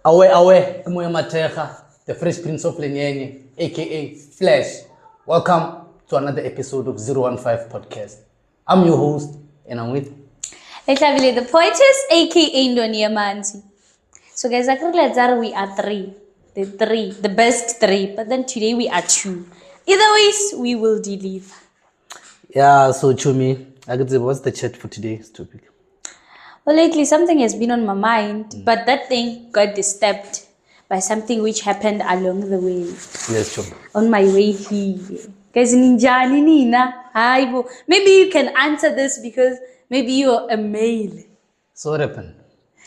Awe, Moya Mateja, the Fresh Prince of Lenyenye, aka Flash. Welcome to another episode of 015 Podcast. I'm your host, and I'm with Eclavile the poetess, aka Ndonia Manzi. So guys, we are three. The best three, but then today we are two. Either ways, we will deliver. Yeah, so Chumi, I could say, what's the chat for today's topic? Well, lately something has been on my mind, but that thing got disturbed by something which happened along the way. Yes, Chumi. On my way here. Guys, ninjani nina. Haibo. Maybe you can answer this because maybe you're a male. So what happened?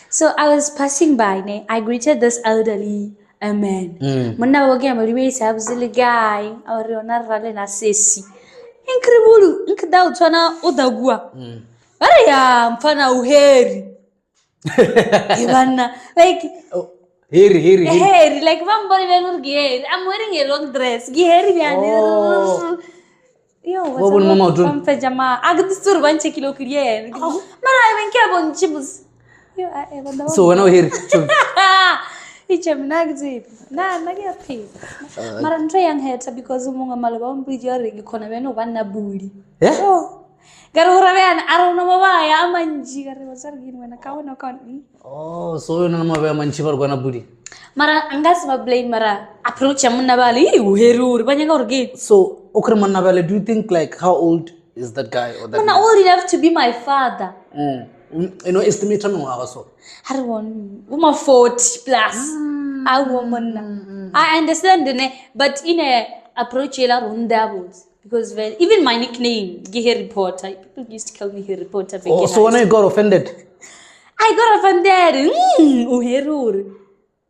So I was passing by, I greeted this elderly man. Muna wage amaliwe sabzile guy, awariona rale na sesi. Incredible, nkida utwana odagua. Araya mfana uheri. Ibana like heri like vambari venur giheri. I'm wearing a long dress. Giheri vyani. Yo, what's up? Pajama. Agdistur banche kilo kriye. Mara ivenkia bonchibus. So when I hear Ichemnagzi. Na nagia pay. Mara ntre yang head because umunga malaba mbijia ringi kona veno vana buri. Yeah. So Garuran, I don't know why I'm a jigger was arguing when I can't me. Oh, so you know my manchiver gonna booty. Mara Angas ma blame Mara approach a Munavali, Heru, Banyagor gate. So Okremanavale, do you think like how old is that guy or that? I'm not old enough to be my father. You know, estimate on also. I don't want 40 plus. I woman. I understand the name, but in a approach doubles. Because even my nickname, Gihe Reporter, people used to call me Gihe Reporter. Oh, so when you got offended? I got offended. Uherur.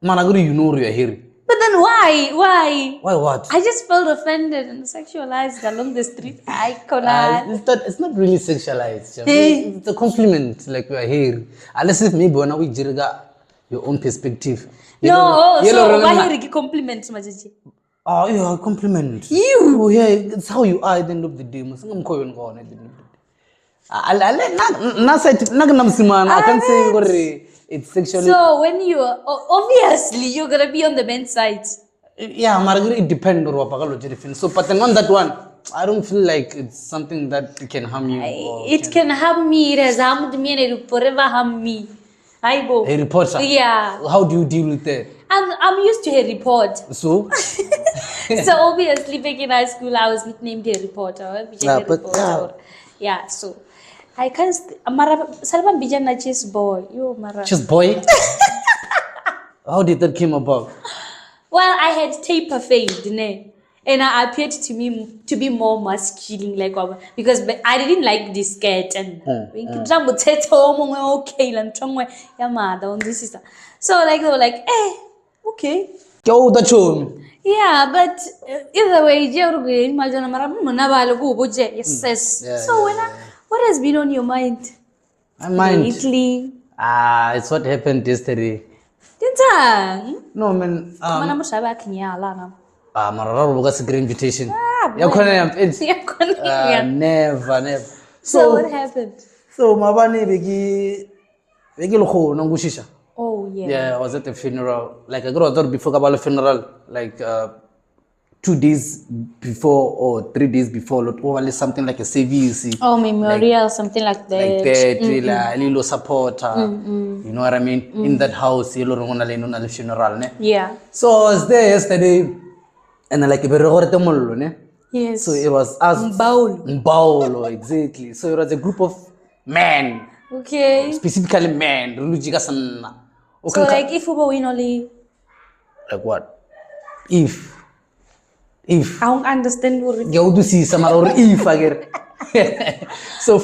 Managuri, you know you're here. But then why? Why what? I just felt offended and sexualized along the street. It's not really sexualized. It's a compliment, like we are here. Unless if maybe when we jirga your own perspective. No, so why you compliment Majaji? Oh, yeah, compliment. You, yeah, it's how you are at the end of the day. I can say it's sexually. So when you obviously you're gonna be on the men's side. Yeah, Margaret, it depends on what. So, but then on that one, I don't feel like it's something that can harm you. It can harm me. It has harmed me, and it will forever harm me. I go. A reporter. Yeah. How do you deal with that? I'm used to a report. So. So obviously back in high school I was nicknamed a reporter. Yeah, so I can't Salman Bijana chess boy. You Mara. Chess boy? How did that came about? Well, I had taper fade, and I appeared to me to be more masculine, like because I didn't like this skirt and so like they were like, okay. Yeah, but either way, yes. So what has been on your mind? My mind. Lately. It's what happened yesterday. No, man. Mararabu got a invitation. Never. So what happened? So Mabani begi loko nangushisha. Oh yeah. Yeah, I was at the funeral. Like I got there before Kabbalah funeral, like 2 days before or 3 days before, or something like a CVC. Oh, memorial, like, something like that. Like that, little support. You know what I mean? In that house, the funeral. Yeah. So I was there yesterday, and like yes. So it was us. Mbaulo, exactly. So it was a group of men. Okay. Specifically men. So like if we win only. Like what? If. I don't understand what you do see some or if again. So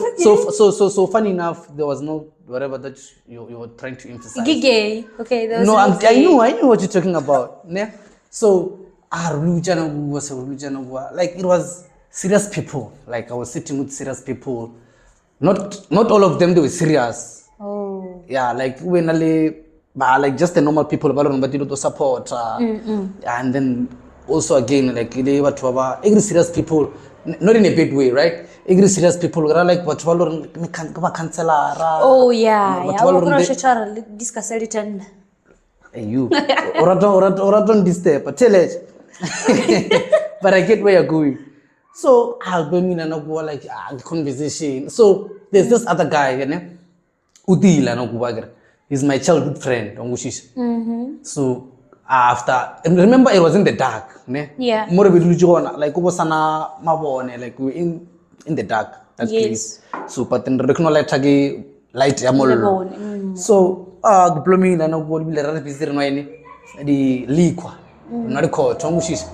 funny enough, there was no whatever that you were trying to emphasize. Gay. Okay. No, I knew what you're talking about. Yeah. So religion was like it was serious people. Like I was sitting with serious people. Not all of them they were serious. Oh. Yeah, like when like just the normal people but to support and then also again like they were to serious people, not in a bad way, right? Serious people are like what oh yeah, yeah. Discuss it and Hey, you. Oraton this step, but tell it. But I get where you're going. So I'll be in like conversation. So there's this other guy, you know, Udila no Gubagar. He's my childhood friend. So after, and remember it was in the dark, ne? Yeah. More like Ubosana Mabone, like we in the dark. That place. So but then recognize light amol. So diploma na no go bi le busy no any di liqua. Not ko tongushis.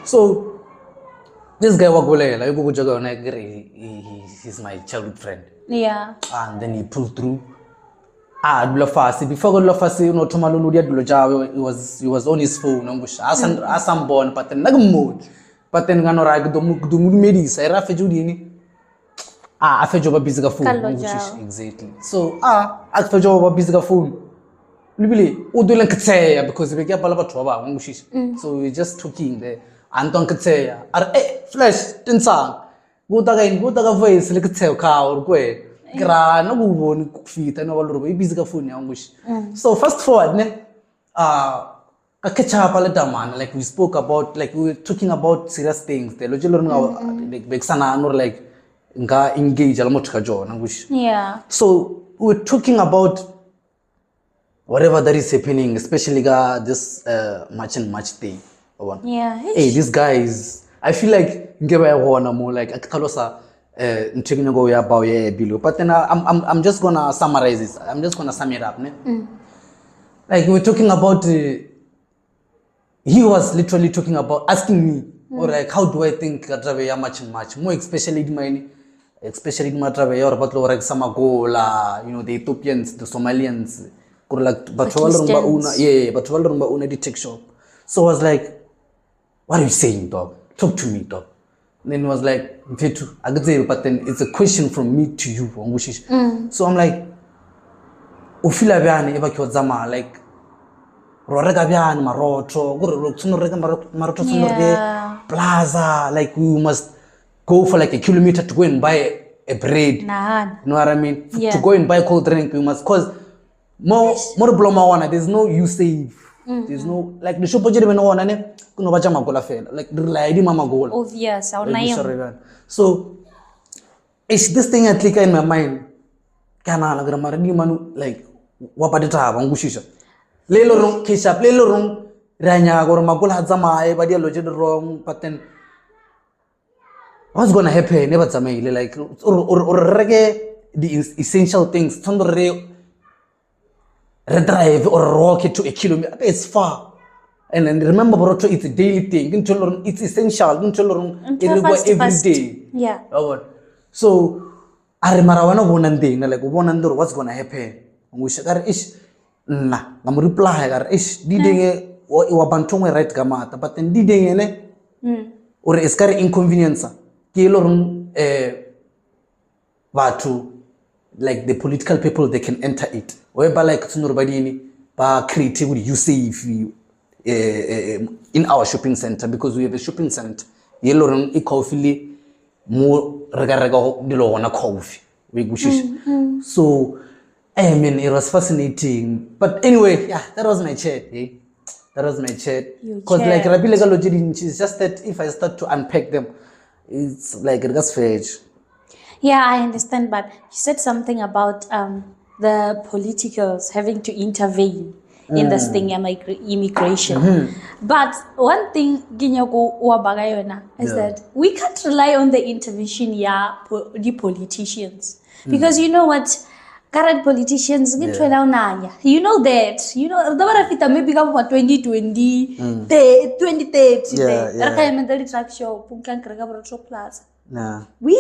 So this guy Wagole, like go jaga na he's my childhood friend. Yeah. And then he pulled through. Blofasi before go Lofasi no tomalo no dia bloja he was on his phone ngush asam born but then nagmood but then ngano ra do medis era fejudi ni afejo ba busy ga phone exactly so afejo ba busy ga phone libili udule nketseya because be ke bala batho ba ngush so we just talking there anton nketseya flash tinsang go daga voice le ketseya ka or kwe gra no buboni kufita no waluro busy ka phone yangush so fast forward ne ka catch up ala damana like we spoke about like we were talking about serious things the lojelo like beksana no like nga engage ala motka jona ngush yeah so we were talking about whatever that is happening especially this match thing yeah hey these guys I feel like ngeba yona more like akalosa nchekini go ya bawo ye below but then I'm just gonna summarize this. I'm just gonna sum it up ne? Like we're talking about he was literally talking about asking me or like how do I think atrabe ya much more especially in matrabe ya batlo like samagola you know the Ethiopians the Somalians or like batwalrumba una the tech shop so I was like what are you saying dog talk to me dog. Then it was like, but then it's a question from me to you. So I'm like, Ufila Biani, Eva Kyozama, like, Roraga Bian, Maroto, Maroto, Plaza, like, we must go for like a kilometer to go and buy a bread. Nah. You know what I mean? To go and buy cold drink, we must, cause more Bloma, there's no you save. There's no like the shop no one kuno bacha magola fela like the lady mama goal obvious so is this thing that click in my mind kana la gramar ni manu like wapadita bangushisha lelo rong kishap lelo rong ranya gor magola zama e badia loje wrong but then what's going to happen never zama like or the essential things tondore drive or rocket to a kilometer it's far and then remember bro it's a daily thing it's essential every day yeah so arimarawana bonande like bonando what's going to happen we shakar ish na ngam reply gar ish didenge wa bantongwe right gamata but then didenge ne or iskari inconvenience kelorun watu like the political people they can enter it whereby like tunurubadini ba creativity you say if you in our shopping center because we have a shopping center yelorun ikofili more rega dilo na coffee we gushish so I mean it was fascinating but anyway yeah that was my chat that was my chat because like rabile galojidi it's just that if I start to unpack them it's like it gets fetch. Yeah, I understand, but you said something about the politicals having to intervene in this thing, immigration. But one thing, is that we can't rely on the intervention, the politicians. Because you know what? Current politicians, you know that. You know, maybe come 2020, 2030. We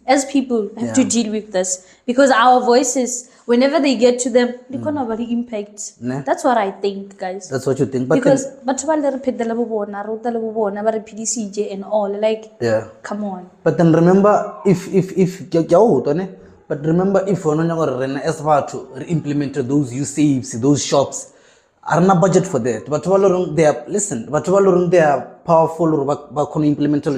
as people have to deal with this because our voices, whenever they get to them, they can't have any impact. That's what I think, guys. That's what you think. But because and all, like, come on. But then remember, but remember if we're not as far to implement those USAIDs, those shops, are not budget for that. But they are they are powerful or implement so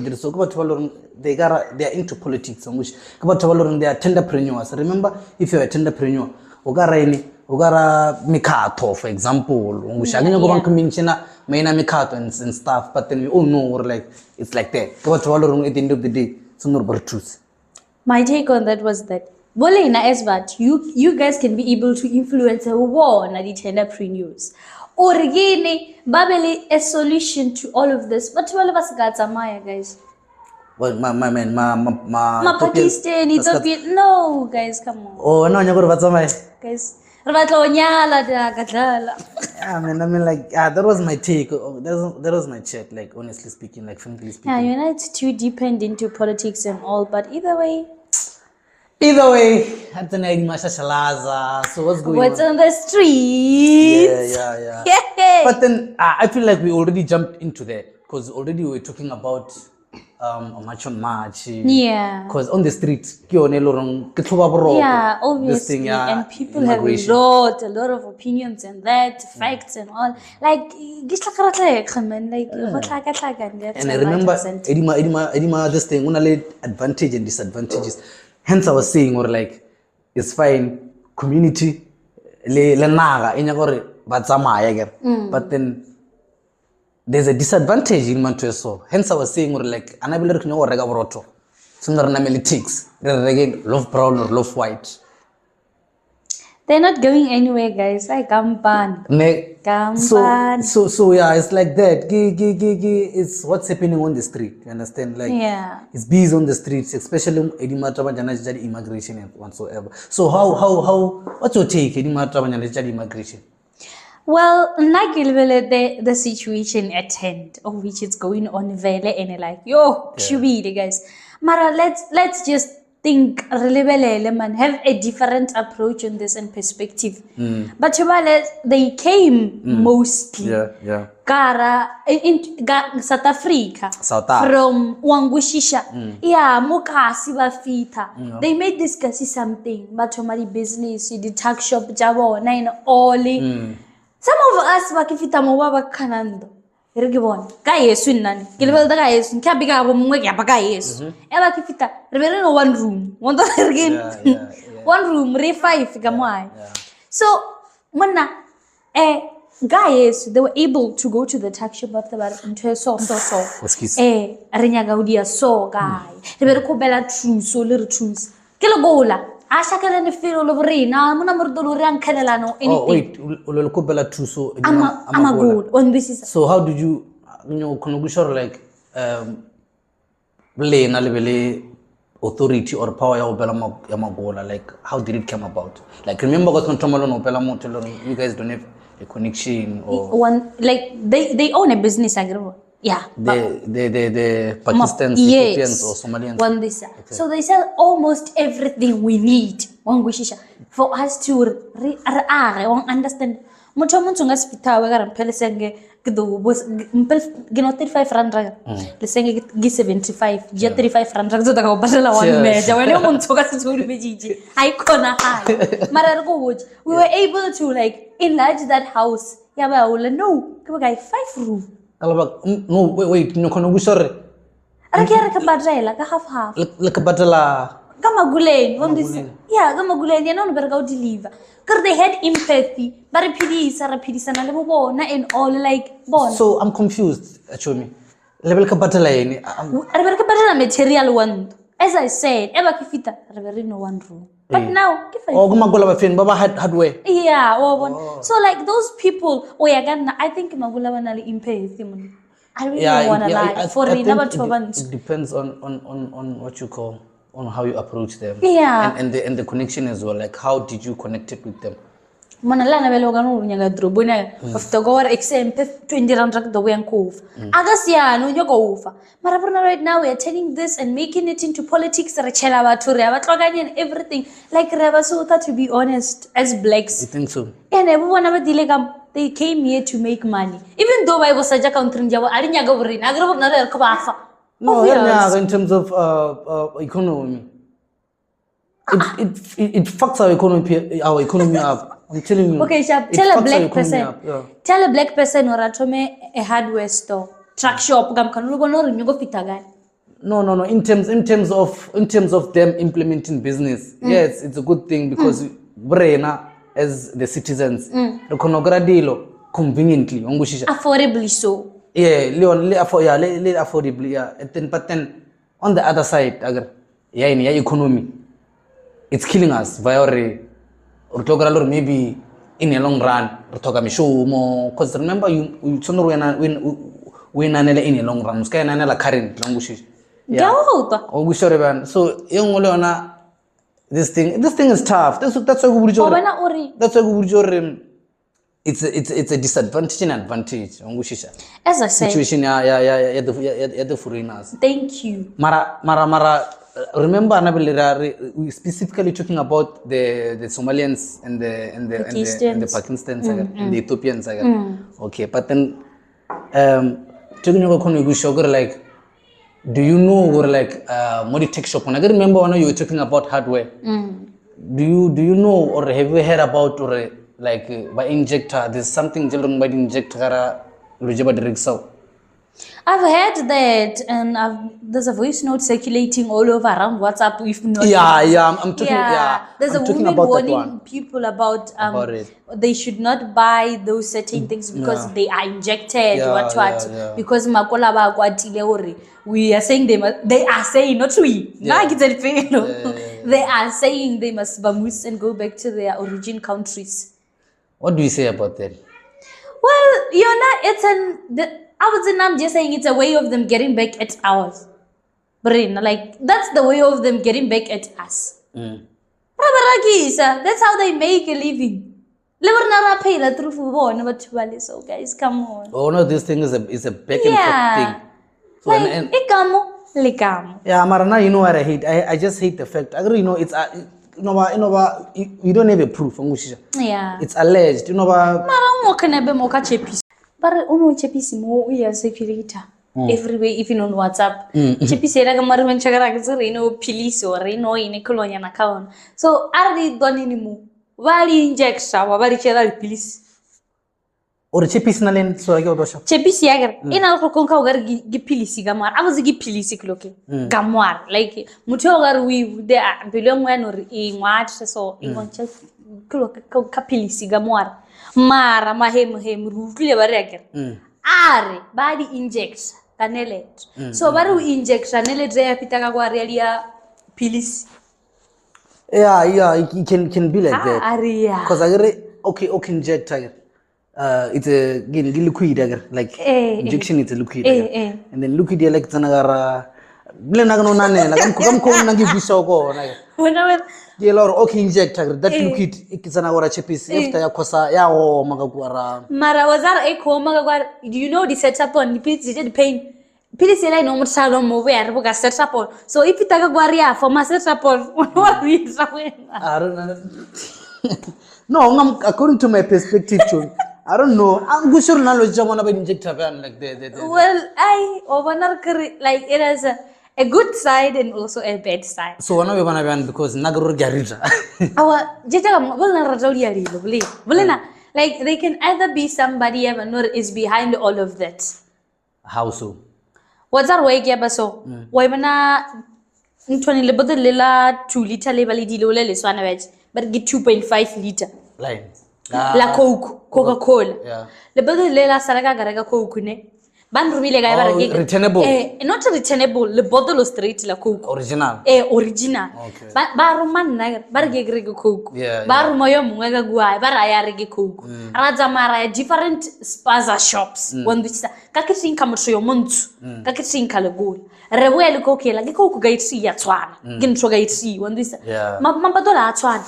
they are into politics which they are tenderpreneurs. Remember if you're a tenderpreneur ugara mikato, for example. Ushagina go convention, main mikato and stuff, but then we all know we're like it's like that. What at the end of the day, it's not about truth. My take on that was that Bolena Esbat, you guys can be able to influence a war na the entrepreneurs. Or again, Babele a solution to all of this. But all of us got Maya, guys. Well, my Pakistan, Ethiopian. No, guys, come on. Oh, no, you're going to Guys. Yeah, I mean, like, that was my take. That was my chat, like, honestly speaking, like, frankly speaking. Yeah, you're not too deep into politics and all, but either way, I don't know, so what's going what's on the streets? Yeah. But then I feel like we already jumped into there because already we were talking about a march on March. Yeah. Because on the street, yeah, obviously, and people have a lot of opinions and that, facts and all. Like, and I remember, Edima, this thing, one advantage and disadvantages. Hence, I was saying, or like, it's fine, community, but then there's a disadvantage in Mantueso. Hence, I was saying, or like, I never know what I got. Similar analytics, love brown or love white. They're not going anywhere, guys. Like Gamban. So yeah, it's like that. It's what's happening on the street. You understand? Like it's bees on the streets, especially immigration and whatsoever. So how what's your take? Immigration? Well, the situation at hand, of which is going on vele and like shubile guys. Mara, let's just think man, have a different approach on this and perspective. But they came mostly Kara in South Africa from Wangushisha. Yeah, Mokasi Bafita. They made this kasi something, but business, the tuck shop, Jabo, nine Oli. Some of us bakifita mobaba kanando. Irigibon. Kayesu nani. Kilibel da kayesu. Kabiga bomwe ya bakayesu. Ela kifita. Ribere no one room. One one room. Re 5 gamwai. So mana guys, they were able to go to the tax shop after that into a so. Arinyaga udia so guy. Ribere ko bela true so little truths. Kilo gola. Asha kala ne feel all over na muna murdolo ran kanela no anything. Oh wait, ulokobela too so I'm good on this is. So how did you konogusho like blame na level authority or power ya obela yamagola, like how did it come about? Like remember got control no obela mo you guys don't have a connection or one like they own a business agreement. Yeah. The Pakistans, Ethiopians or Somalians. One this. Okay. So they sell almost everything we need. For us to understand. Mucho nga spita we garan pele senge gdo bos mpel gino 35 rand le senge gi 75 gi 35 rand zo daga basela one meja wele umuntu ka sithuli bejiji ayikona high mara go we were able to like enlarge that house yaba ula no ke ba 5 room. No, wait, no konogusore. Rakera ka badrela ka half. Like badala. Kama gulen, on this. Yeah, kama gulen, you know, berga deliver. Because they had empathy, but rapidisa na lebo na and all like bon. So I'm confused, actually. Level ka badala ni. Level ka badala material one. As I said, eba kifita, level no one room. But now, Magula Bafin, Baba had way. Yeah, so like those people, I think Magula wanali impaired. I really don't want to lie. For me, never it depends on what you call, on how you approach them. Yeah. And the connection as well. Like, how did you connect it with them? Manala na beloganu nyaga drobuna after go war example 20 rand the way and cove. Agasia no nyogo ufa. Marapurna right now we are turning this and making it into politics rechela baturi abatloganya and everything like Ravasuta, to be honest, as blacks. You think so? And everyone ever dilegam they came here to make money. Even though I was such a country jawa arinyaga burin agra na kabafa. No, in terms of economy. It fucks our economy up. I'm telling you. Okay, tell a black person. Tell a black person or a hardware store, truck shop. No. In terms of them implementing business, yes, it's a good thing because braina as the citizens re khona go dilo conveniently ngushisha affordably so yeah le affordably yeah but then on the other side agar yeah in economy it's killing us via or talk maybe in a long run or talk mishumo because remember you sonor when in a long run ska na current ngushisha yeah ngushure ban so yongolona this thing is tough that's why it's a disadvantage and advantage ngushisha as I said situation yeah the foreigners thank you mara remember we specifically talking about the Somalians and the Pakistans and the Ethiopians okay but then talking about like do you know or like modi tech shop I remember when you were talking about hardware do you know or have you heard about or like by injector there's something children by injector I've heard that and there's a voice note circulating all over around WhatsApp if not I'm talking there's I'm a talking woman about warning people about it. they should not buy those certain things because they are injected because makola ba kwatile hore we are saying they are saying not we they are saying they must vamoose and go back to their origin countries. What do you say about that? Well, I'm just saying it's a way of them getting back at ours. Like, that's the way of them getting back at us. That's how they make a living. So guys, come on. Oh no, this thing is a back and forth thing. So yeah, Marana, you know what I hate? I just hate the fact. You know, it's you don't have a proof. Yeah. It's alleged. You know what? But Chappies more we are circulator everywhere, even on WhatsApp. Chappies police or in a colonial account. So are they done anymore? Wali injects our very police. Or Chappies Nalen, so I go to Chappies Yager in our conquer Gipilisi Gamar. I was a Gipilisi looking Gamar like Mutogar we there belong when or in March so in one Capilisi Gamar. Mara mahem rutule bareke are body injects kanelet so baru inject kanelet ya pitaka kwa realia pilisi yeah it can be like that area because okay inject it's a liquid like injection it's a liquid and then liquid like tanagara blena no nane like kam ko nangi bisoko like Yellow okay injector that liquid ikizana wara Chappies after ya kosa ya magakwara mara wazara eko magagwara do you know the setup on the pain Pili sela no mutalo move arbo ga setup on so if itaka gwaria for my setup on what we I don't know no according to my perspective I don't know I'm sure nalo jamona ba injector ban like the well I overnar like it has a good side and also a bad side. So one of you because Nagro Garija. Our like they can either be somebody or is behind all of that. How so? What's our way so? Why mana 20 lila 2 liter level but get 2.5 liter. Line. La Coca-Cola. Yeah. The bottle lela saraga garaga Coke ne. Returnable. Not returnable. The bottle of straight la Coke. Original. Original. Okay. Baru man barge Coke. Baru moyo munga guai barayarege Coke. Raja mara different spaza shops. One which kakitin kamusho montu. Kakitin kalagul. Rewel Coke la Coke gaitsi yatwana. Gintro gaitsi one this. Mampadola atwan.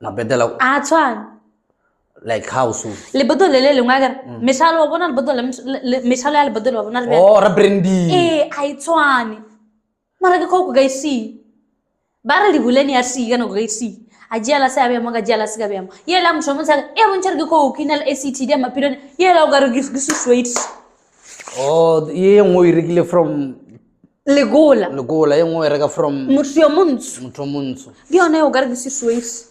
Mabedela atwan. Like how so? Le badol le lungagar. Misalo abona badol misalo al badol abona. Oh, rabrendi. Ai twani. Mara ko gaisi. Bara li buleni arsi gano gaisi. Ajala sa abe maga jala siga be am. Yela mshomo sa buncher ko kinal ACT dem apidon. Yela garu gisu sweet. Oh, ye mo irregular from Legola. Ye mo irregular from Mutiomunzu. Gyo na yo garu gisu sweet.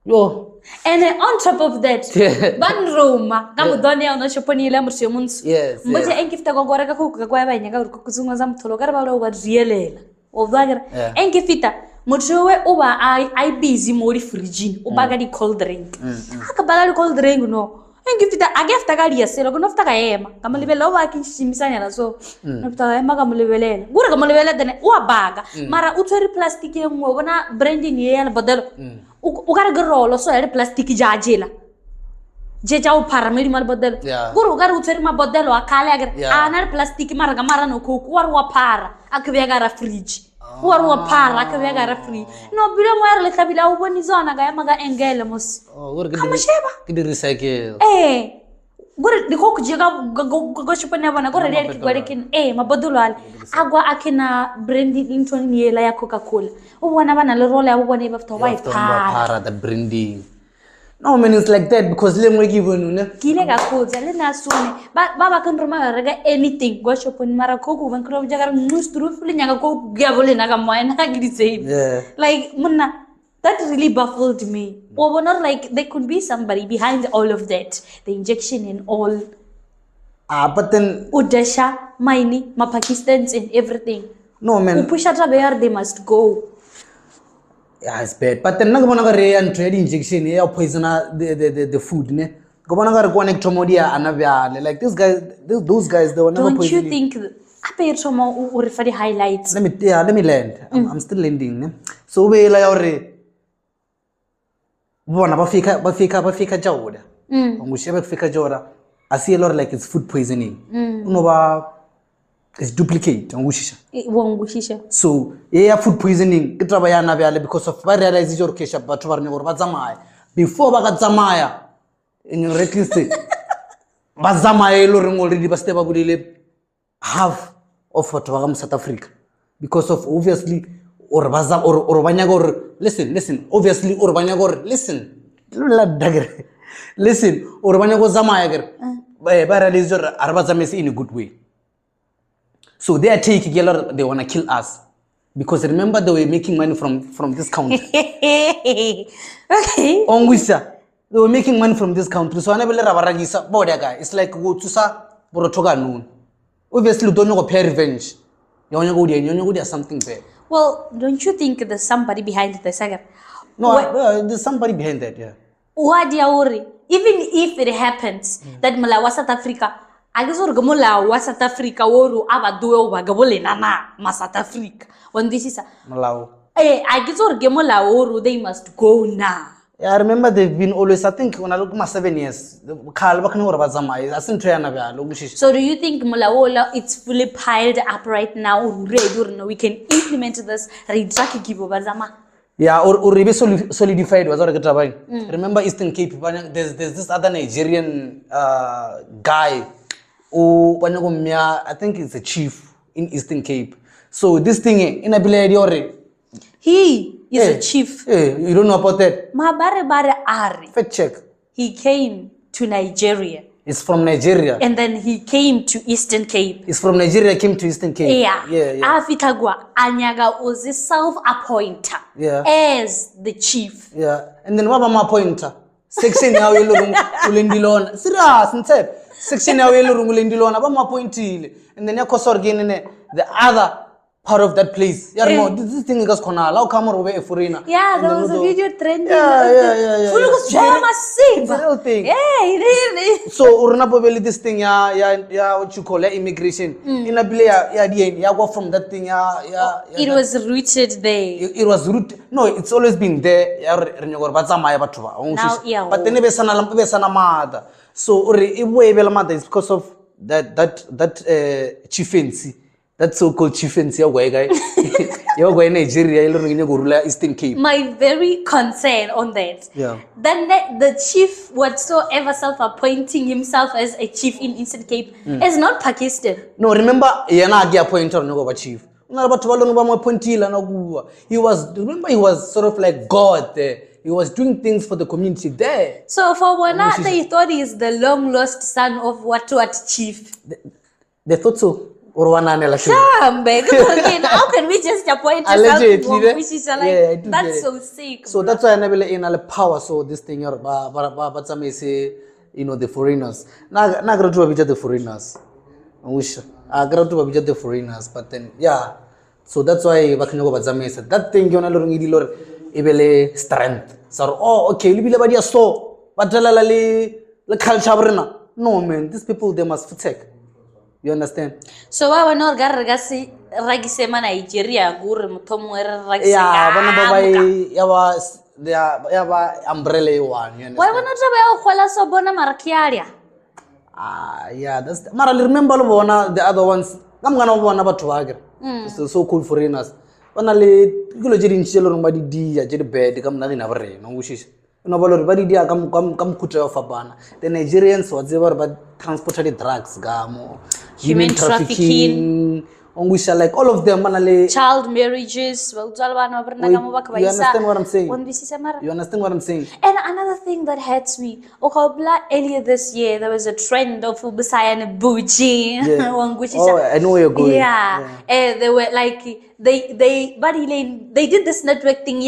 Yo. And on top of that, ban Roma, Gamudoni on Shoponi Lamus. Yes. But I give the Gogora Cook, Guava, Kuzuma Tologara was really. Or Dagger, and Gifita, motho we o ba I busy mo di fridge o baga di cold drink aka baga di cold drink no engifita agefta ka dia selo kuno fta ka ema kamalibela o ba ki shimisanya so no fta ka ema kamalibela gura kamalibela dene o baga mara o tshwere plastic e ngwe bona branding ye ya bodelo o ka re grolo so ya plastic jajela jeja o para meri mal bodelo guru garu tshwere ma bodelo akale agar ana plastic mara gamara no ko wa para akbe ga ra fridge wa para akbe ga ra fridge no bila mo yare le tabila o boni zona ga maga engele mos kidi recycle guru di ko kujega go shupana bana guru re ki gware kin ma bodelo al agwa akina branding Linton ni la ya Coca-Cola o wana bana le role ya bo bone ba fta wa para the branding. No man, it's like that because let me give you ne. Kile ga khoza le na sone ba kan roma rega anything go shopon mara ko ku ban kro jagar nustru le nyaga ko gabole na ga moina gidi like munna that really baffled me. Or not like there could be somebody behind all of that, the injection and all. But then Udesha, Maini, ma Pakistans and everything. No man. Upushata where they must go. Yeah, it's bad. But then naga re and trade injection ya poison the food ne. Gobanaga connect to modia anavia like those guys they were never poison. Don't you think appear to more or for the highlights? Let me land. I'm still landing ne. So we la yore Bona bafika jawda. Ngushebe kufika jawda. I see a lot like it's food poisoning. Unoba it's duplicate ngushisha. So yeah, food poisoning kitraba yana byale because of ba realize your kesha batho ba rene gore ba tsamaya before ba ka tsamaya in at least ba tsamaya lo reng already ba steba budile half of what ba South Africa because of obviously or bazam or banya gore listen obviously or banya gore listen or banya go tsamaya gere ba realize your arba tsamese in a good way. So they are taking a lot, they want to kill us. Because remember they were making money from this country. Okay. Ongwisha, they were making money from this country. So I never let Rabaragisa, border guy. It's like go to sa Borotoga noon. Obviously, don't you go pay revenge. You want to go there, you want to go there something bad. Well, don't you think there's somebody behind the saga? No, there's somebody behind that, yeah. Even if it happens that Malawi, South Africa, agizor gamula wa South Africa woru abaduwe wagabole na South Africa when this is Malawi agizor gamula woru they must go now. Yeah, I remember they've been always, I think when I look at 7 years so do you think Mulawola it's fully piled up right now we can implement this yeah, or be solidified was remember Eastern Cape there's this other Nigerian guy I think it's a chief in Eastern Cape. So this thing in a he is a chief. You don't know about that? Fact check. He came to Nigeria. It's from Nigeria. And then he came to Eastern Cape. It's from Nigeria, came to Eastern Cape. Yeah. Afitagwa Anyaga was a self-appointer as the chief. Yeah. And then what about my appointer? Section now ulindilona. Serious, section now ulindilona about my appointee. And then yakosor again the other part of that place. Yeah, this thing is gonna allow camera over a foreigner. Yeah, there was a video trending. Yeah. Full of massive. It's a real thing. Yeah, it is. So Urunabobeli this thing, what you call immigration. In a play, go from that thing, It was rooted there. It was rooted. No, it's always been there. Now, but then besana. So it's because of that chiefency. That so-called chiefency, you're going Nigeria, you're Eastern Cape. My very concern on that. Yeah. Then the chief whatsoever self-appointing himself as a chief in Eastern Cape is not Pakistan. No, remember, yana appointed no chief. He was sort of like God there. He was doing things for the community there. So for Wana, they thought he is the long lost son of what chief. They thought so. Or how can we just appoint ourselves? That's so sick. So that's why I never in all power. So this thing, but some say, the foreigners. Now, the foreigners. I wish I got to be the foreigners, but then, yeah, So that's why ba khanya go ba tsamaisa that thing yona le reng e dilo re e be le strength so okay le bile ba dia so ba tlalala le culture rena no man these people they must protect you understand so wa bona or ga re ga se ragise ma Nigeria gore motho mongwe re ragise yeah bana ba ya ba umbrella one you understand wa bona taba ya go gola so bona markialia yeah that's mara remember lo bona the other ones kam ngana bona batho ba ke so cool foreigners bana le dilo je dintse le reng ba di dia je di bad ka mna rena ba rena o bushisa no ba le ba di dia kam khutwa fa bana the Nigerians wa tseba ba transported drugs ga mo human trafficking ongwisha like all of them bana le child marriages ba utsala bana ba rena ka mo ba ka ba isa you understand what I'm saying you understand what I'm saying and another thing that hurts me earlier this year there was a trend of Ubusaya and Buji I know where you're going and they were like they did this network thing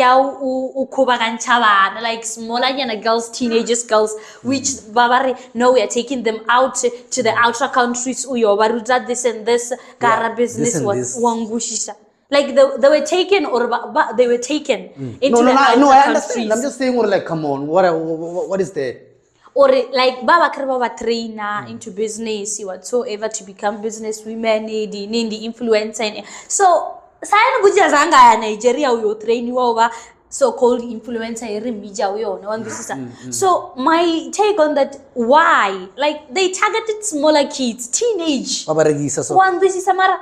like smaller girls, teenagers girls, which babari no we are taking them out to the outer countries this and this business was wangushisha. Like they were taken they were taken into the outer I understand countries. I'm just saying like come on what is that or like baba karba trainer into business whatsoever to become business women the influencer so sayana buja zanga ya Nigeria uyo train over so called influencer media uyo no one so my take on that why like they targeted smaller kids teenage babaregisa so one this is Samara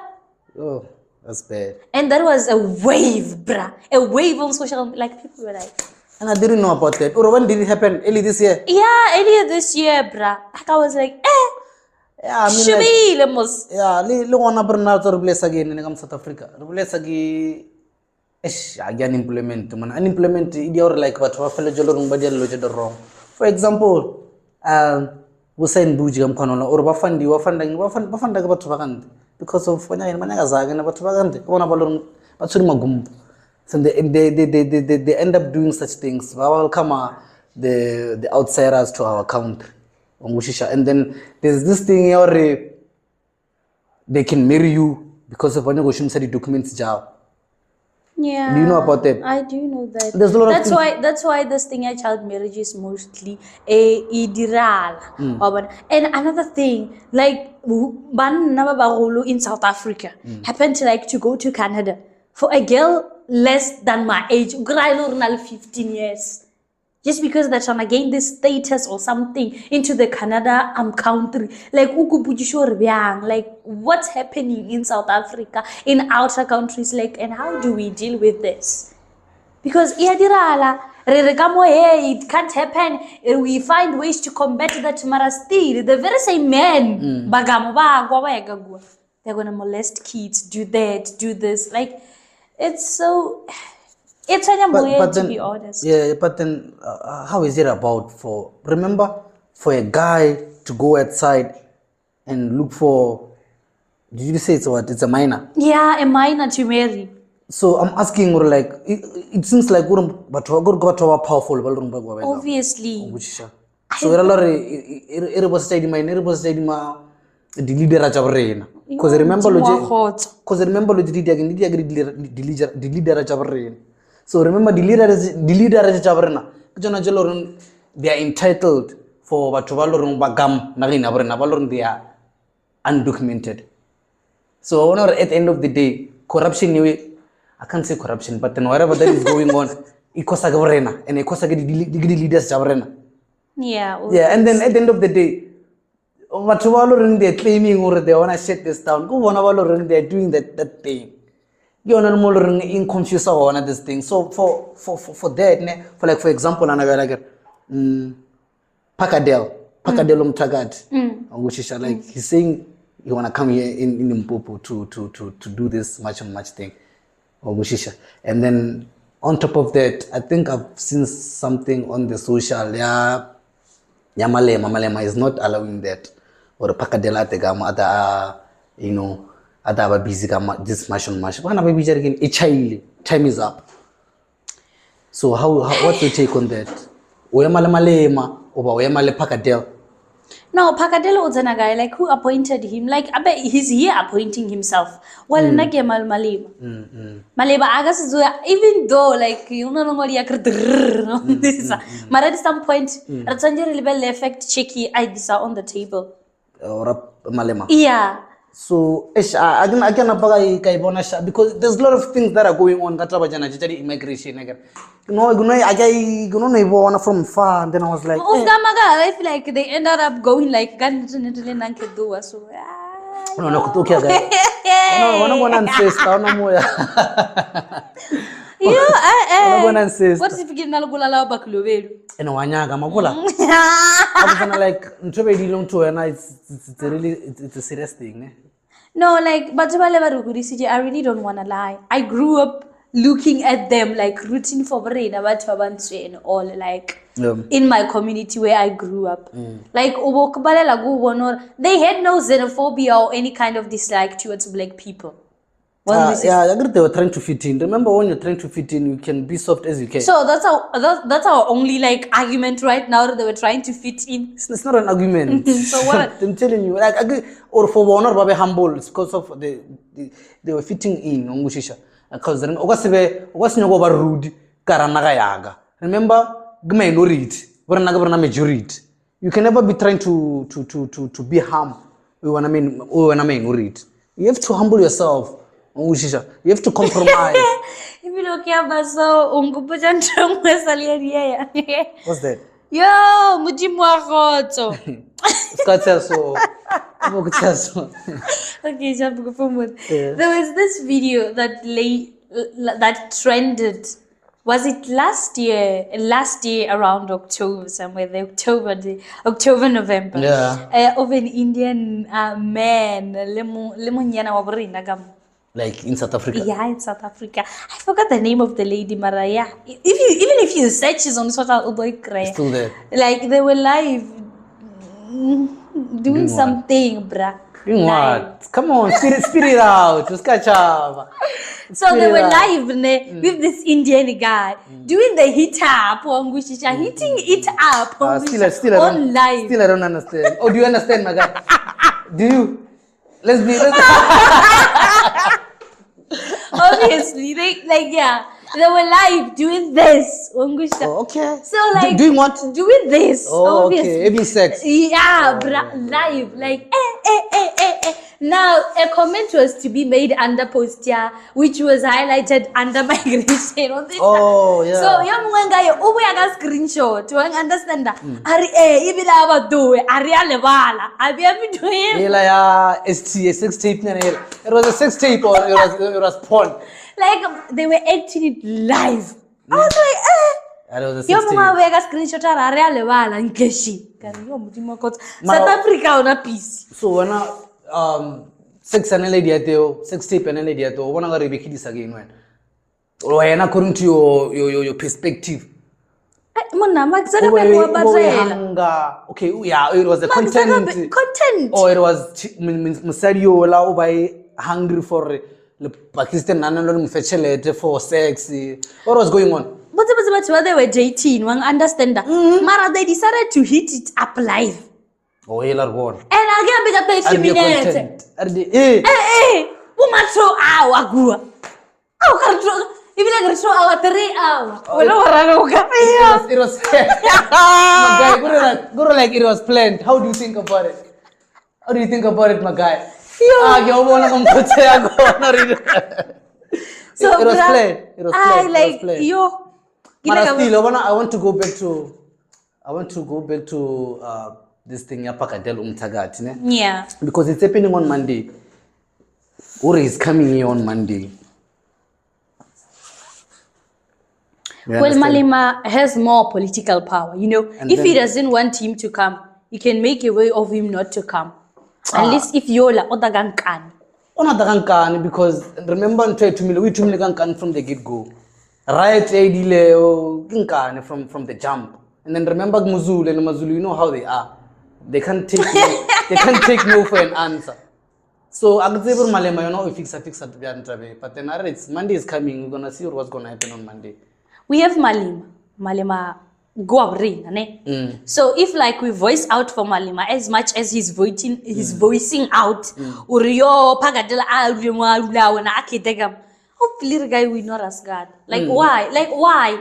oh that's bad and there was a wave on social like people were like and I didn't know about that or when did it happen early this year earlier this year like I was like yeah, I mean like, yeah, le gona brna tso re bless again in South Africa. Re bless again again implement man. Unemployment e dia like batho ba fele jolo rong ba dia lo je wrong. For example, Hussein Buji kam khona or ba fanda ka batho ba kante because of fanya mana ga zaga na batho ba kante bona ba lo ba tsuri magumbu. So they end up doing such things. Ba welcome the outsiders to our country. And then there's this thing where they can marry you because of the documents job. Yeah. Do you know about that? I do know that. There's a lot of things. That's why this thing of child marriage is mostly idiral. And another thing, like in South Africa happened to go to Canada for a girl less than my age, 15 years. Just because they're trying to gain this status or something into the Canada country. Like, what's happening in South Africa, in outer countries, like, and how do we deal with this? Because it can't happen. We find ways to combat that. Mara still, the very same men, they're gonna molest kids, do that, do this. Like, it's so... It's an way to be honest. Yeah, but then how is it remember for a guy to go outside and look for, did you say it's a minor? Yeah, a minor to marry. So I'm asking like, it seems like powerful. Obviously. So the leader because remember the leader so remember the leader they are entitled for bagam they are undocumented. So at the end of the day, corruption I can't say corruption, but then whatever that is going on, it costs and it costs the leaders yeah, and then at the end of the day, they're claiming or they want to shut this down. They're doing that thing. You're not more in confused on this thing. So for that, for example, Pakadel which is like he's saying you wanna come here in Mpopo to do this much thing. And then on top of that, I think I've seen something on the social, Malema is not allowing that. Or Pakadela Tegama other busy this much. Time is up. So what's your take on that? Malema or Pakadel? No, Pakadelo Ozana guy, like who appointed him? Like I bet he's here appointing himself. Well, Nake Malima. Maleba Agas, even though like you know normally this but at some point Ratsanjari level effect checky idea on the table. Or Malema. Yeah. So again because there's a lot of things that are going on that immigration again. I from far and then I was like I feel like they ended up going like so what if you get it's a serious thing. No, like, but I really don't want to lie. I grew up looking at them, like, rooting for Marina, and all, like, in my community where I grew up. Like, they had no xenophobia or any kind of dislike towards black people. I agree they were trying to fit in. Remember, when you're trying to fit in, you can be soft as you can. So that's our only like argument right now that they were trying to fit in. It's not an argument. So what? I'm telling you, like agree or for one or babe humble, it's because of they were fitting in on Mushisha. Because rude remember, minority, majority. You can never be trying to be harm. When I mean, you have to humble yourself. You have to compromise. What's that? Yo, okay, there was this video that trended. Was it last year? Last year around October, somewhere, October, November. Yeah. Of an Indian man, Like in South Africa? Yeah, in South Africa. I forgot the name of the lady, Mara. Yeah. Even if you search on social media, still there. Like they were live doing something, bruh. Doing what? Come on, spit it out. Just catch up. So they were live with this Indian guy doing the hit up, hitting it up on live. Still I don't understand. Oh, do you understand, my guy? Do you? Let's obviously, they were live doing this. Oh, okay. So like doing what? Doing this. Oh, obviously. Okay. Having sex. Yeah, live. Like Now a comment was to be made under postia, which was highlighted under migration on this. Oh yeah. So young guy over a screenshot to understand that. Ari even aba do ari alebala. Abi abi do ST sex tape. It was a sex tape or it was porn. Like they were acting it live. I was like, And it was a sex tape. Screenshot ari alebala nkeshi. South Africa on a piece. So when sex sex tape when I repeat this again when according to your perspective. Okay, yeah, it was a content. Or it was Musario by hungry for Pakistan for sex. What was going on? But they were dating, one understand that. Mara, they decided to hit it up live. Oh, you're gone. And I get bigger page minutes. Woman throw our gua. Oh, control. Even like throw our 3 hours. It was go like it was planned. How do you think about it? How do you think about it, my guy? It was planned. It was planned. I want to go back to this thing Yeah. because it's happening on Monday. Uri is coming here on Monday. Well, Malema has more political power, if he doesn't want him to come, you can make a way of him not to come. At least if you're like Odagan can. Because remember we from the get-go. Right from the jump. And then remember Muzulu, you know how they are. They can't take no for an answer. So Agzebur Malema, we fix at but then Monday is coming, we're gonna see what's gonna happen on Monday. We have Malema go away, ne? So if like we voice out for Malema as much as he's voicing out, Uriyo pagadela na akitegam. Hopefully the guy will not ask God. Like why? Like why?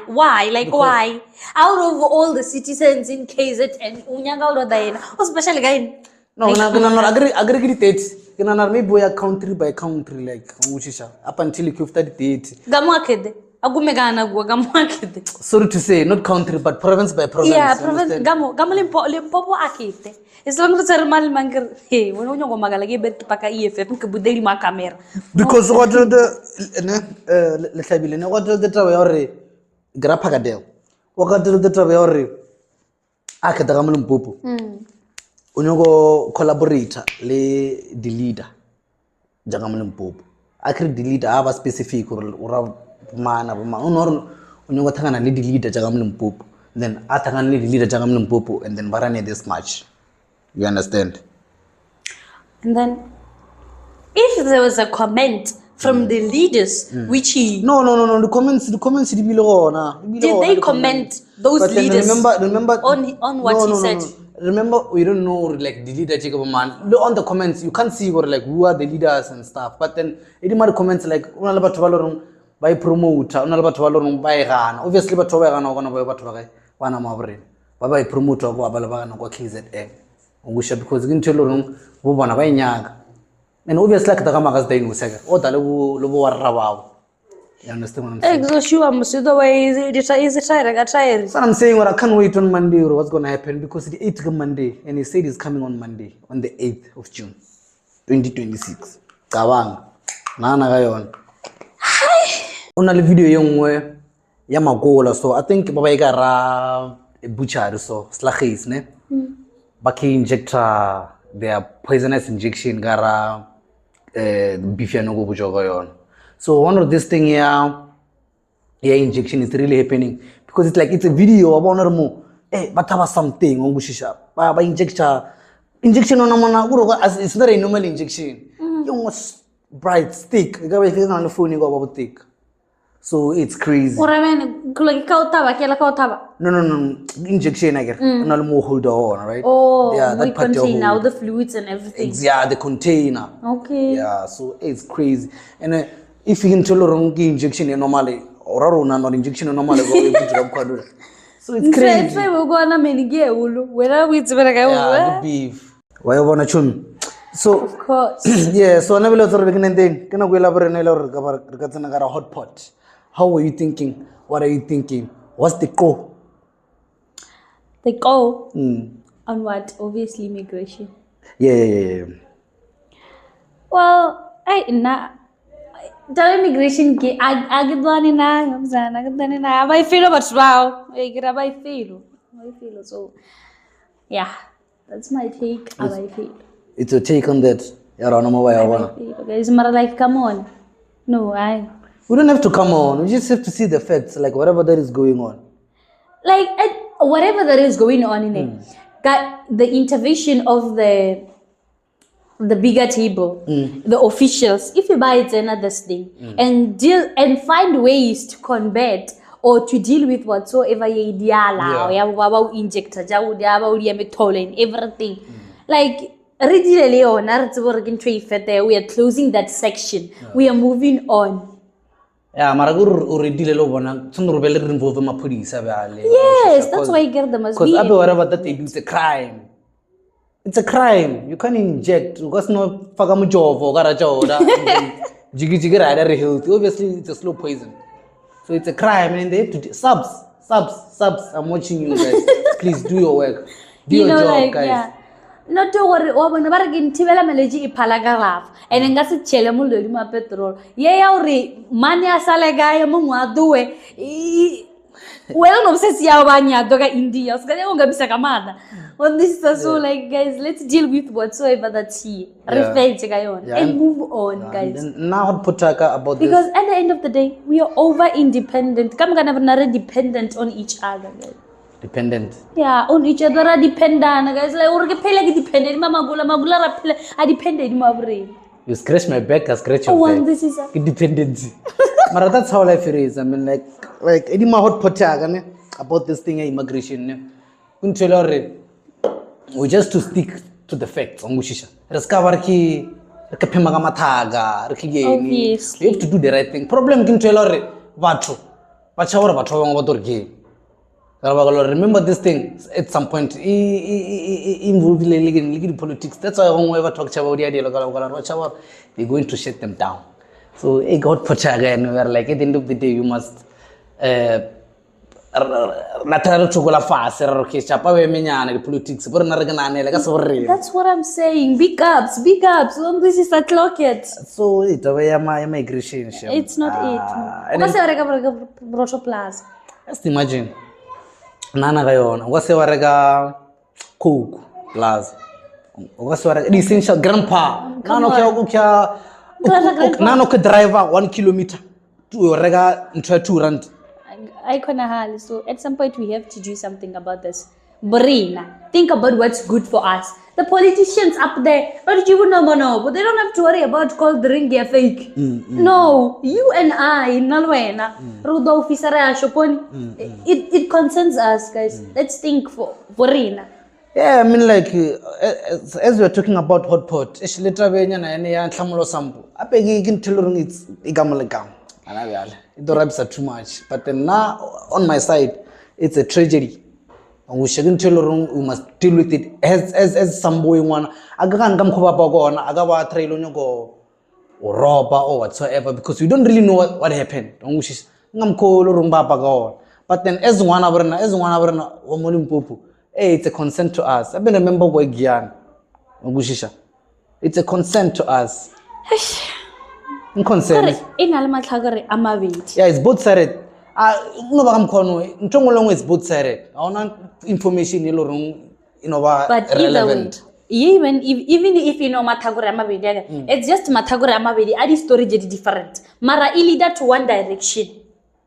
Like because why? Out of all the citizens in KZN, Unyanga Daina, especially guy. No, like, agree maybe we are country by country like up until you 38. Gamakede. Sorry to say, not country but province by province. Yeah, province. Limpopo akite. As long as you're mal manger, hey, when you go magalagi bet paka EFF, kabudeli ma camera. Because what the let's say what the traveore grapagadel. What the traveore akadagamulum popo. Unyogo collaborator le the leader. Jagamulum popo. Akri the leader have a specific or mana unyogo tangana lead leader jagamulum popo. Then atangana lead leader jagamulum popo and then barane this match. You understand? And then, if there was a comment from the leaders, which he no, the comments did below. Did they comment those but leaders? Remember on what he said. Remember, we don't know like the leader Jacob man. On the comments, you can't see what like who are the leaders and stuff. But then it might comments like unalaba tuvalorong by promoter, unalaba tuvalorong by ran. Obviously, but tuvalorong gonna buy batuvai wana mabrin. By promoter go abalaba no go KZN. Because in Chelorung, Bubana by Nyag. And obviously, like the Gamagas day was second. Or the Lobo Rabao. You understand what I'm saying? Exo, I'm so the way is it I got tired. So I'm saying, well, I can't wait on Monday or what's going to happen because the 8th of Monday, and he said it's coming on Monday, on the 8th of June, 2026. Kawang. Nana Gayon. On the video, young way, Yamagola. So I think Baba Gara a butcher, so Slachis, ne? Baki injector their poisonous injection gara bifia no go bujogoyon. So one of this thing here injection is really happening because it's like it's a video about normal but have something on gushisha ba injection on mana as it's not a normal injection. You must bright stick you got it on the phone you go about thick. So it's crazy. What I mean, like No. Injection again. No more hold on, right? Oh, yeah, that contain now the fluids and everything. Yeah, the container. Okay. Yeah, so it's crazy. And if you can tell wrong injection normally, or not injection normally, so it's crazy. Yeah, the beef. Why you wanna chun? So of course. Yeah, so I never let her begin then. Can I go elaborate a hot pot? How were you thinking? What are you thinking? What's the goal? The goal? On what? Obviously immigration. Yeah. Well, the immigration I get one I feel about wow. I feel so. Yeah, that's my take. How I feel. It's a take on that. It's more like come on. No, we don't have to come on. We just have to see the facts, like whatever that is going on. Like whatever that is going on in it, got the intervention of the bigger table, the officials. If you buy it another thing and deal and find ways to combat or to deal with whatsoever injector, everything, like. We are closing that section. We are moving on. Yeah, already involved in police. Yes, that's why I get them as because whatever that they do, it's a crime. It's a crime. You can't inject. Because no job or obviously it's a slow poison. So it's a crime and they have to do subs. I'm watching you guys. Please do your work. Do your job, guys. Yeah. Not to worry, when I get Tivela Melody Palagaraf, and then gas a chelamul ma petrol. Yea, mania salaga, Mumma do it. Well, no, says Yavanya, Doga India, Sagamada. Well, this is so like, guys, let's deal with whatsoever that's here. Revenge, and move on, guys. Now, Potaka about this. Because at the end of the day, we are over independent. Come on, another dependent on each other, guys. Dependent. Yeah, on each other dependent. Guys, like or get pay like dependent. Mama gula I depended my brain. You scratch my back, I scratch Oh, your one, back. this is a Dependency. But that's how life is. I mean, like any more hot pot about this thing immigration. We just to stick to the facts. obviously. You have to do the right thing. Problem can tell remember this thing at some point involved in politics. That's why when we ever talk about the idea we're going to shut them down. So it got put again. We are like at the end of the day you must politics. That's what I'm saying. Big ups. This is a clock it. So it's a migration. It's not it. Plus. Just imagine. Nana gayona. Wase warega cook plus. Wase warega essential grandpa. Nano kya driver 1 kilometer to warega into 2 rand. So at some point we have to do something about this. Brina, think about what's good for us. The politicians up there, but you know, but they don't have to worry about cold drink or fake. No, you and I, Nalwena, Rudolph it concerns us, guys. Let's think for Brina. Yeah, I mean, like as we're talking about hot pot, it's literally it's it too much. But then now on my side, it's a tragedy. And we shouldn't tell we must deal with it as some boy one. I can't come on, I got a trail on go or robber or whatsoever because we don't really know what happened. But then as one hour, hey, it's a consent to us. I've been a member of Gyan. It's a consent to us. Consent. Yeah, it's both sided. It's both sided. I want information but relevant. Even if you know Matagora Amavidi, it's just Matagora Amavidi. Adi story is different. Mara ili that to one direction.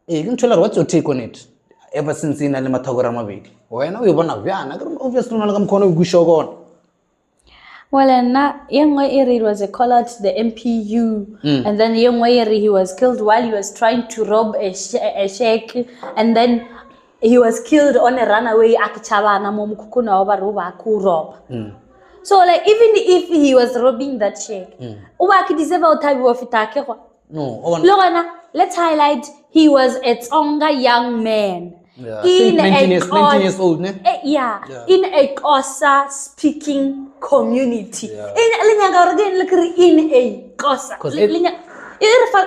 You can tell her what's your take on it. Ever since in Matagora Amavidi. Why now you want to obviously not come corner with Gushogon. Well, and young Eri was a caller to the MPU, and then young Eri he was killed while he was trying to rob a sheikh, and then he was killed on a runaway akichabana momukukuna obaruba rob. So like even if he was robbing that sheikh, no. Let's highlight he was a Tsonga young man. Yeah. In 19 years old, ne? In a Xhosa speaking community. In a Xhosa.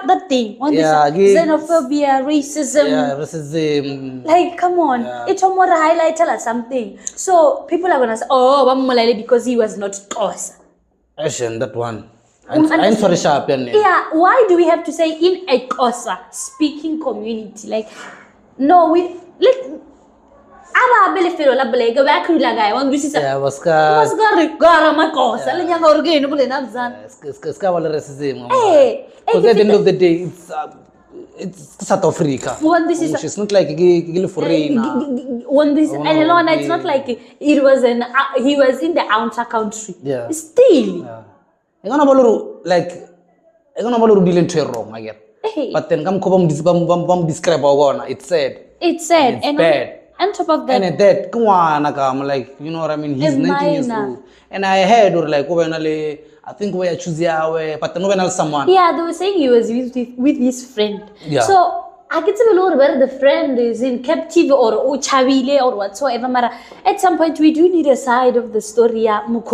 That thing. Xenophobia, racism. Yeah, racism. Like, come on. It's more highlight or something. So people are gonna say, oh, because he was not Xhosa. Asian, that one. I'm sorry, sharp. Yeah, why do we have to say in a Xhosa speaking community? Like, no, because at the end of the day, it's South Africa. It's not like it's not like he was in the outer country. Yeah. Still. I'm gonna wrong again. But then come describe it's sad. It's sad. It's bad. On top of that, and that like, you know what I mean? He's 19 years old. And I heard or like I think we are choosing but no someone. Yeah, they were saying he was with his friend. Yeah. So I get to know whether the friend is in captive or chavile or whatsoever. At some point we do need a side of the story. Yeah, but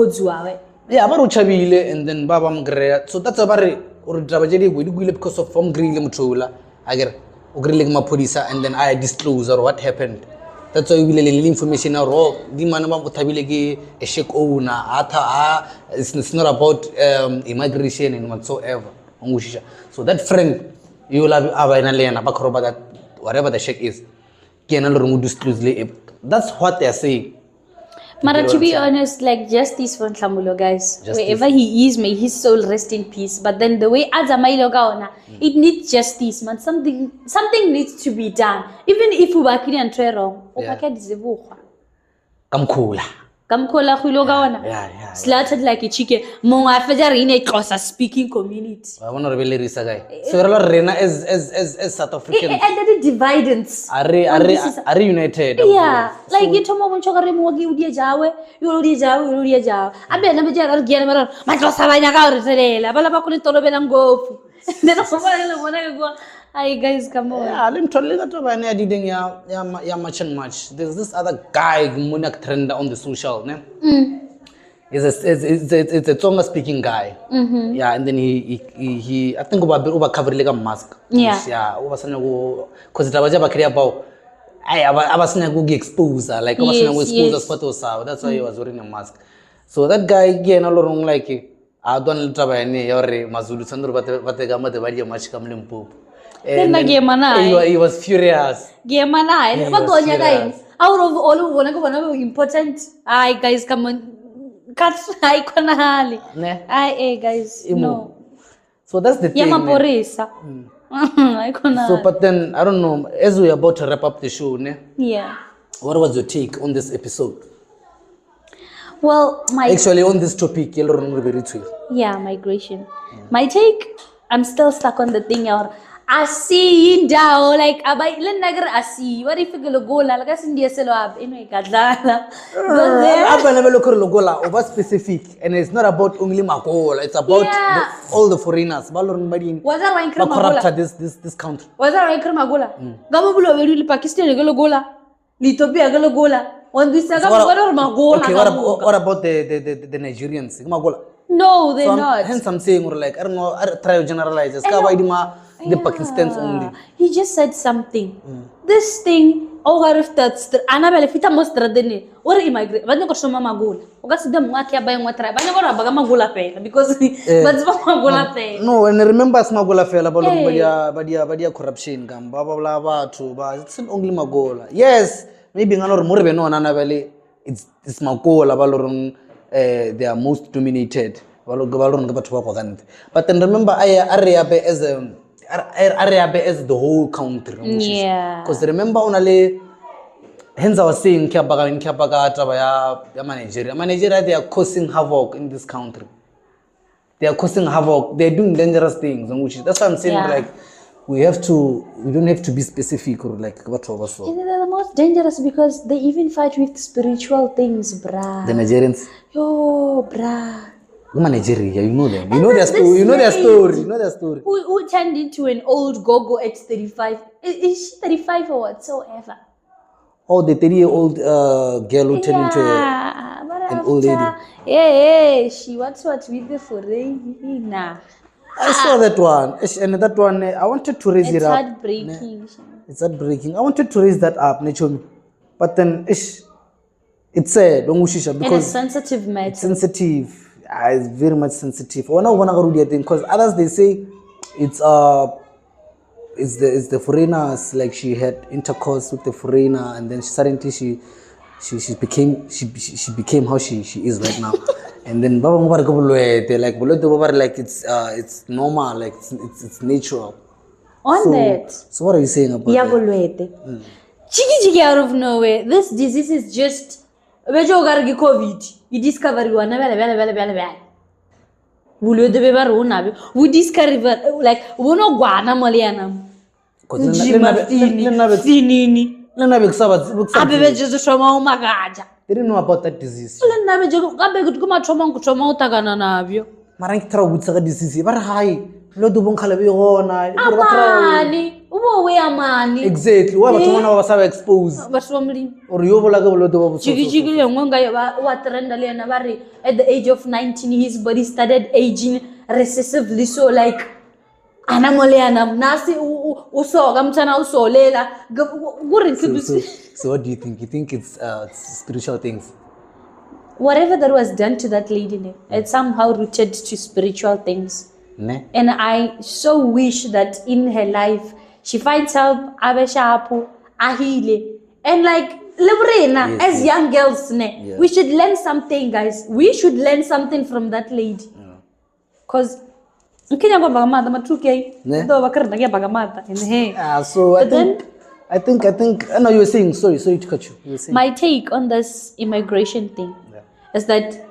chavile and then Baba Mgrea. So that's about it. Or tragedy we do because of from green mutula. I get grilling my police and then I disclose or what happened. That's why we will information or the manama mutabile a shake owner ata it's not about immigration and whatsoever. So that friend you will have that whatever the shake is can disclose. That's what they're saying. Mara, to be honest, like justice for Nhlamulo, guys. Justice. Wherever he is, may his soul rest in peace. But then the way Azamailo gaona, it needs justice, man. Something needs to be done. Even if we were and try wrong, Kamkula. kamkhola khwilo ka ona Yeah. slaughtered like a chicken mo a fetsa re in a Xhosa speaking community I want to rebel risa guy. So we're all rena as South Africans. and the dividends Are united. yeah like you tomo mo chokare mo gi udia jawe abe na beja ra giana mara ma Xhosa ba nya ka re selela bala ba kone tolobela ngofu then go ba le bona go hi guys come on Yeah, let me tell you that I didn't ya much. There's this other guy Munak trend on the social, ne? It's a Tonga speaking guy. Yeah, and then he I think over cover like a mask. Yeah, over sana go cause it was about about I was sana go expose like I was sana go expose as photos. That's why he was wearing a mask. So that guy again all wrong like I don't try ni yore mazulu sandur bate gama de badi match kamle mpupu. And he was furious. What guys? Out of all of one important. Hi guys, come on. Cut iconali. Hi guys. No. So that's the thing. So but then I don't know, as we're about to wrap up the show, ne? Yeah. What was your take on this episode? Well, actually on this topic, yeah, migration. My take, I'm still stuck on the thing I see down like abai len nagar asi what if you go la like sindia selo ab ino ikadala aba na local logola over specific and it's not about only magola it's about all the foreigners balon madin wazara wa inkra magola this country wazara wa inkra magola gamo bulo weri Pakistan gelo gola Ethiopia gelo gola on this saga magola okay what about the Nigerians magola no they're not hence I'm saying like I don't know I try to generalize the Pakistans only. He just said something. This thing, if that's Annabelle fita mostradene. Or immigrate. Banya ko shoma magula. Ugasi dem ngaki abay ngwatra. Banya ko rabaga magula pe because but magula pe. No, and remember magula fe la badia corruption gam baba bla ba to ba it's only magula. Yes, maybe ngalor murebe no Annabelle it's magula balorun they are most dominated. But then remember Ariabe as the whole country. Yeah. Because remember only hence I was saying Nigeria they are causing havoc in this country. They are causing havoc. They are doing dangerous things. That's what I'm saying. Like we don't have to be specific or like what was so. They're the most dangerous because they even fight with spiritual things, brah. The Nigerians. Yo, brah. Nigeria, you know them. You know their story. You know their story. You know their story. Who turned into an old gogo at 35? Is she 35 or whatsoever? Oh, the 30-year-old girl who turned into an old lady. Yeah, she what's what with the foreigner. I saw that one. And that one, I wanted to raise it up. It's heartbreaking. It's heartbreaking. I wanted to raise that up, but then it's sad. Because it's sensitive matter. It's sensitive. It's very much sensitive. Because others they say it's the foreigners, like she had intercourse with the foreigner and then suddenly she became how she is right now. And then they like it's normal, like it's natural. So what are you saying about that? Chiki out of nowhere. This disease is just COVID. You discover you are never. We discover like we no guana malianam. They didn't know about that disease. Exactly. Why was exposed? At the age of 19, his body started aging recessively. So like So what do you think? You think it's spiritual things? Whatever that was done to that lady, it's somehow rooted to spiritual things. Ne? And I so wish that in her life she finds help, abeshapu, ahile, and like Lebrena, as young girls, we should learn something, guys. We should learn something from that lady. Because So but then I think I know you were saying, sorry to cut you. You were saying. My take on this immigration thing is that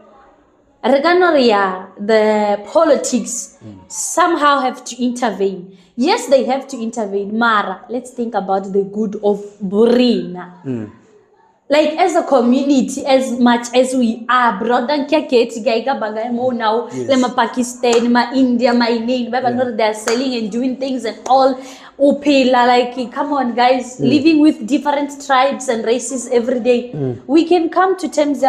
the politics somehow have to intervene. Yes, they have to intervene. Mara, let's think about the good of Burina. Like as a community, as much as we are, brother, now, like Pakistan, ma India, ma India, they're selling and doing things and all. Like, come on, guys, living with different tribes and races every day. We can come to terms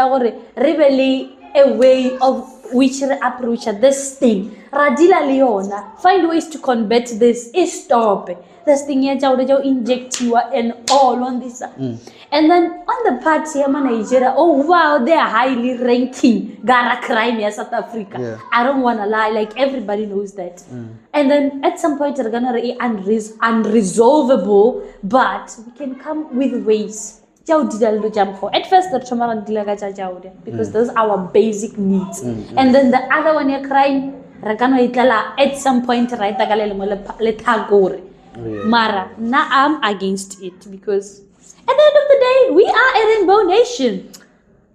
really a way of which approach this thing. Radila Leona, find ways to combat this. Stop this thing here, inject you and all on this. And then on the part here, Nigeria, oh wow, they are highly ranking Gara crime here, South Africa. Yeah. I don't want to lie, like everybody knows that. And then at some point, they're gonna be unresolvable, but we can come with ways. At first, because those are our basic needs. And then the other one, you're crying, at some point, right? Mara, now I'm against it because at the end of the day, we are a rainbow nation.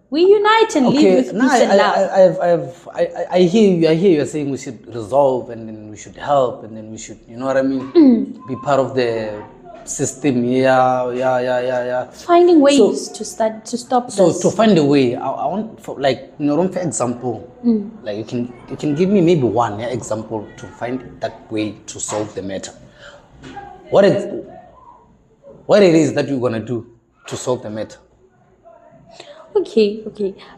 We unite and live with peace and love. I hear you saying we should resolve and then we should help and then we should, you know what I mean? Be part of the system. Yeah. Finding ways to stop this. So to find a way, I want, for example, like you can give me maybe one example to find that way to solve the matter. What it is that you're gonna do to solve the matter? Okay.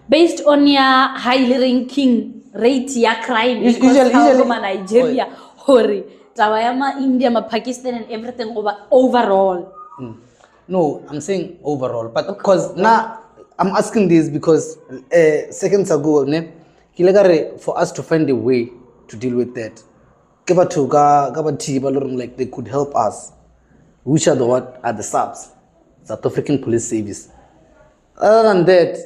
Based on your highly ranking rate, your crime, Usually, Nigeria, Hori, Tawayama, India, Pakistan, and everything overall. No, I'm saying overall, but because now I'm asking this because seconds ago, for us to find a way to deal with that, like they could help us. Which are the SAPs, South African Police Service. Other than that,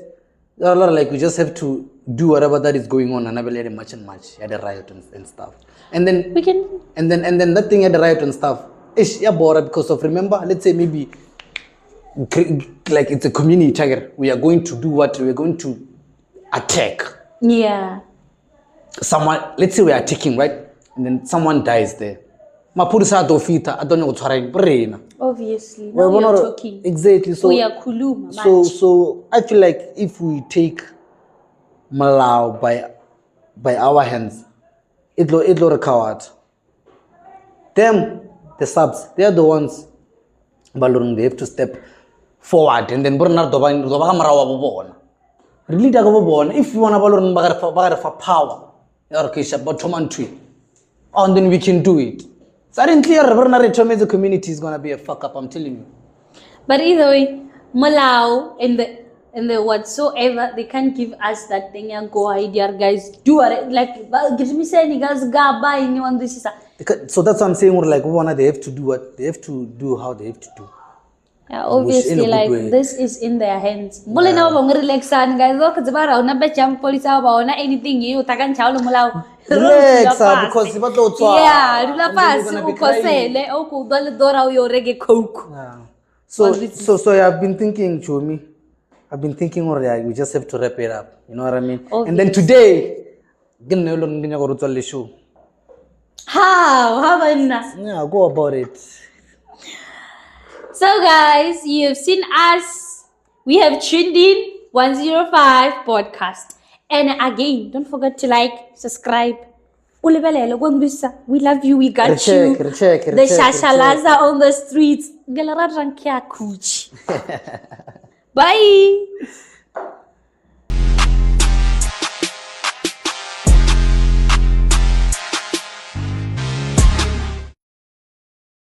like we just have to do whatever that is going on and have a match, at the riot and stuff. And then we can and then that thing at the riot and stuff is bored because of, remember, let's say maybe like it's a community target. We are going to do what? We are going to attack. Yeah. Someone, let's say we are attacking, right? And then someone dies there. Obviously, now we are talking. Exactly. So we are kuluma. So I feel like if we take Malau by our hands, it'll recover. Them, the subs, they are the ones. They have to step forward and then Bernard really if you want to power, and then we can do it. Suddenly, the community is gonna be a fuck up. I'm telling you. But either way, Malau and the whatsoever, they can't give us that thing and go idea, guys. Do it like give me saying guys buy anyone this is. So that's what I'm saying. Like they have to do what they have to do, how they have to do. Yeah, obviously, like this is in their hands. Mula na bang relaxan guys. Look, it's about na becham police about na anything you takan chalo Malau. Relax, because about those. Yeah, rula pass. Ukosele, oku dole dora yo reggae coke. So I've been thinking, Chumi. I've been thinking already. We just have to wrap it up. You know what I mean? Obviously. And then today, how about yeah, go about it. So guys, you have seen us. We have tuned in 105 podcast. And again, don't forget to like, subscribe. We love you. We got you. The shashalaza on the streets. Bye.